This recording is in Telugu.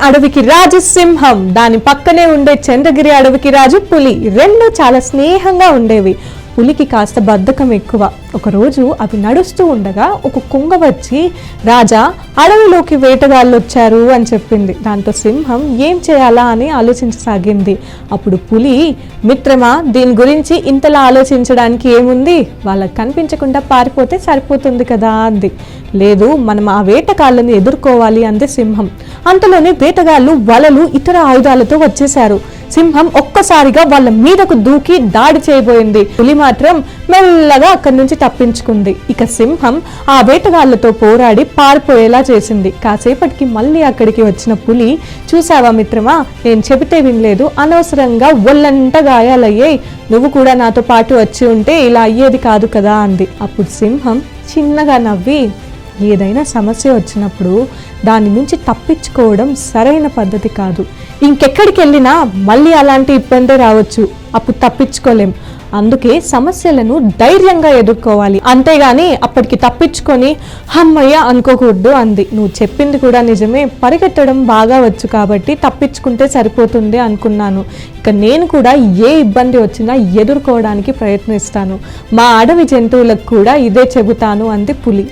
అడవికి రాజు సింహం, దాని పక్కనే ఉండే చంద్రగిరి అడవికి రాజు పులి. రెండు చాలా స్నేహంగా ఉండేవి. పులికి కాస్త బద్ధకం ఎక్కువ. ఒకరోజు అవి నడుస్తూ ఉండగా ఒక కుంగ వచ్చి, రాజా, అడవిలోకి వేటగాళ్ళు వచ్చారు అని చెప్పింది. దాంతో సింహం ఏం చేయాలా అని ఆలోచించసాగింది. అప్పుడు పులి, మిత్రమా, దీని గురించి ఇంతలా ఆలోచించడానికి ఏముంది, వాళ్ళకి కనిపించకుండా పారిపోతే సరిపోతుంది కదా అంది. లేదు, మనం ఆ వేటగాళ్ళని ఎదుర్కోవాలి అంది సింహం. అంతలోనే వేటగాళ్ళు వలలు ఇతర ఆయుధాలతో వచ్చేశారు. సింహం ఒక్కసారిగా వాళ్ళ మీదకు దూకి దాడి చేయబోయింది. పులి మాత్రం మెల్లగా అక్కడి నుంచి తప్పించుకుంది. ఇక సింహం ఆ వేటగాళ్లతో పోరాడి పారిపోయేలా చేసింది. కాసేపటికి మళ్ళీ అక్కడికి వచ్చిన పులి, చూసావా మిత్రమా, నేను చెబితే వినలేదు, అనవసరంగా ఒళ్ళంట గాయాలయ్యాయి, నువ్వు కూడా నాతో పాటు వచ్చి ఉంటే ఇలా అయ్యేది కాదు కదా అంది. అప్పుడు సింహం చిన్నగా నవ్వి, ఏదైనా సమస్య వచ్చినప్పుడు దాని నుంచి తప్పించుకోవడం సరైన పద్ధతి కాదు. ఇంకెక్కడికి వెళ్ళినా మళ్ళీ అలాంటి ఇబ్బంది రావచ్చు, అప్పుడు తప్పించుకోలేం. అందుకే సమస్యలను ధైర్యంగా ఎదుర్కోవాలి, అంతేగాని అప్పటికి తప్పించుకొని హమ్మయ్య అనుకోకూడదు అంది. నువ్వు చెప్పింది కూడా నిజమే, పరిగెత్తడం బాగా వచ్చు కాబట్టి తప్పించుకుంటే సరిపోతుంది అనుకున్నాను. ఇక నేను కూడా ఏ ఇబ్బంది వచ్చినా ఎదుర్కోవడానికి ప్రయత్నిస్తాను. మా అడవి జంతువులకు కూడా ఇదే చెబుతాను అంది పులి.